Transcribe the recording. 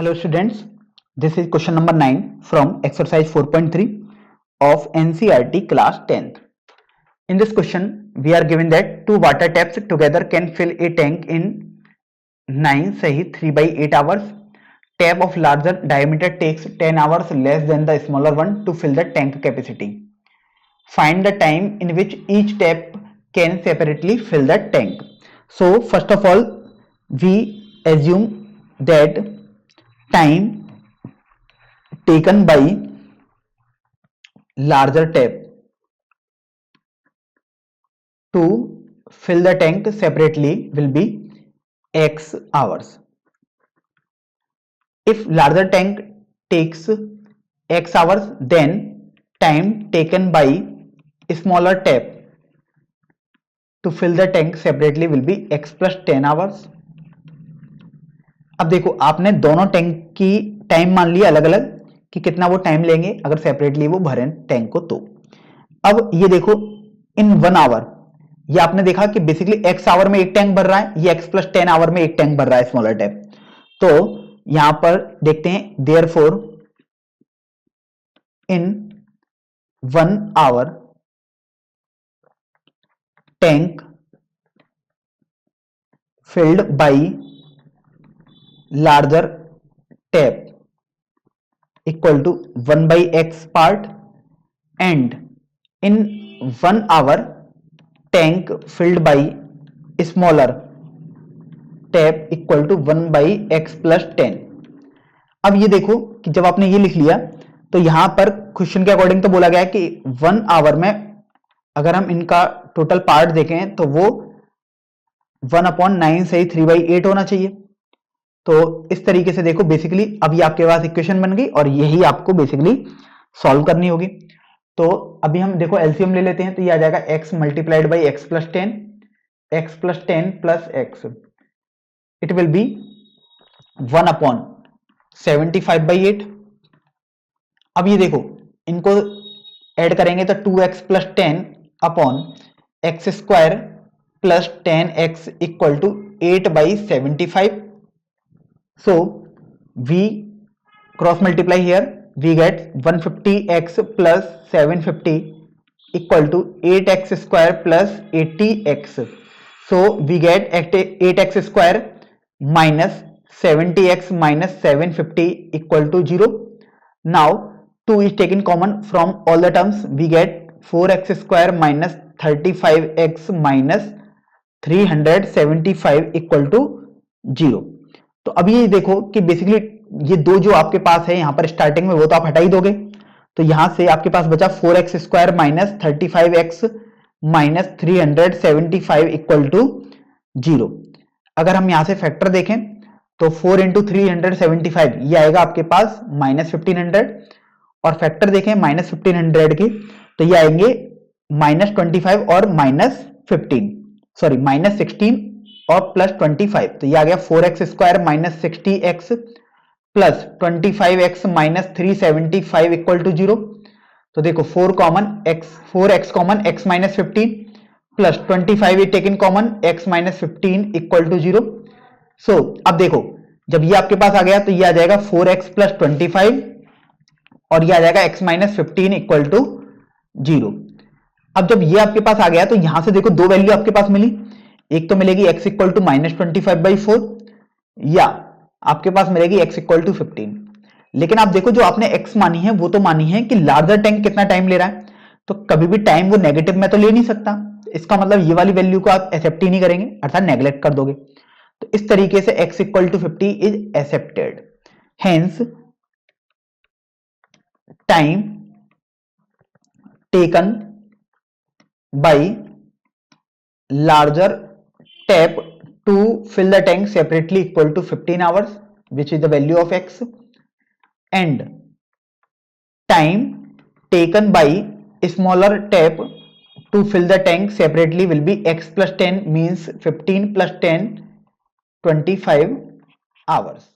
Hello students, this is question number 9 from exercise 4.3 of NCERT class 10th. In this question, we are given that two water taps together can fill a tank in 9 sahi 3 by 8 hours. Tap of larger diameter takes 10 hours less than the smaller one to fill the tank capacity. Find the time in which each tap can separately fill the tank. So first of all, we assume that time taken by larger tap to fill the tank separately will be x hours. If larger tank takes x hours, then time taken by smaller tap to fill the tank separately will be x plus 10 hours. अब देखो, आपने दोनों tank की time मान लिया अलग अलग कि कितना वो टाइम लेंगे अगर सेपरेटली वो भरें टैंक को। तो अब ये देखो, इन 1 आवर ये आपने देखा कि बेसिकली x आवर में एक टैंक भर रहा है, ये x प्लस 10 आवर में एक टैंक भर रहा है स्मॉलर टैप। तो यहां पर देखते हैं, therefore in 1 hour tank filled by larger tap equal to 1 by x part, and in 1 hour tank filled by smaller tap equal to 1 by x plus 10। अब ये देखो कि जब आपने ये लिख लिया तो यहां पर क्वेश्चन के अकॉर्डिंग तो बोला गया है कि 1 आवर में अगर हम इनका टोटल पार्ट देखें तो वो 1/9 से 3/8 होना चाहिए। तो इस तरीके से देखो, बेसिकली अब ये आपके पास इक्वेशन बन गई और यही आपको बेसिकली सॉल्व करनी होगी। तो अभी हम देखो एलसीएम ले लेते हैं, तो ये आ जाएगा x multiplied by x plus 10, x plus 10 plus x, it will be 1/75/8। अब ये देखो, इनको ऐड करेंगे तो 2x plus 10 upon x square plus 10x equal to 8/75। So we cross multiply here, we get 150x plus 750 equal to 8x square plus 80x. So we get 8x square minus 70x minus 750 equal to 0. Now 2 is taken common from all the terms, we get 4x square minus 35x minus 375 equal to 0। तो अभी ये देखो कि basically ये दो जो आपके पास है यहां पर स्टार्टिंग में वो तो आप हटा ही दोगे, तो यहां से आपके पास बचा 4x square minus 35x minus 375 equal to 0। अगर हम यहां से फैक्टर देखें तो 4 इंटू 375 ये आएगा आपके पास माइनस 1500, और फैक्टर देखें माइनस 1500 के तो ये आएंगे माइनस 25 और माइनस 15, सॉरी माइनस 16 और प्लस 25। तो ये आ गया 4x square minus 60x plus 25x minus 375 equal to 0। तो देखो 4x common x minus 15 plus 25 taken common x minus 15 equal to 0। So अब देखो, जब ये आपके पास आ गया तो ये आ जाएगा 4x प्लस 25 और ये आ जाएगा x माइनस 15 इक्वल टू 0। अब जब ये आपके पास आ गया तो यहां से देखो दो वैल्यू आपके पास मिली, एक तो मिलेगी x इक्वल टू माइनस 25/4 या आपके पास मिलेगी x इक्वल टू 15। लेकिन आप देखो जो आपने x मानी है वो तो मानी है कि लार्जर टैंक कितना टाइम ले रहा है, तो कभी भी टाइम वो नेगेटिव में तो ले नहीं सकता, इसका मतलब ये वाली वैल्यू को आप एक्सेप्ट ही नहीं करेंगे, अर्थात नेग्लेक्ट कर दोगे। तो इस तरीके से x equal to 50 is accepted, hence time taken by larger tap to fill the tank separately equal to 15 hours, which is the value of x, and time taken by smaller tap to fill the tank separately will be x plus 10, means 15 plus 10 25 hours।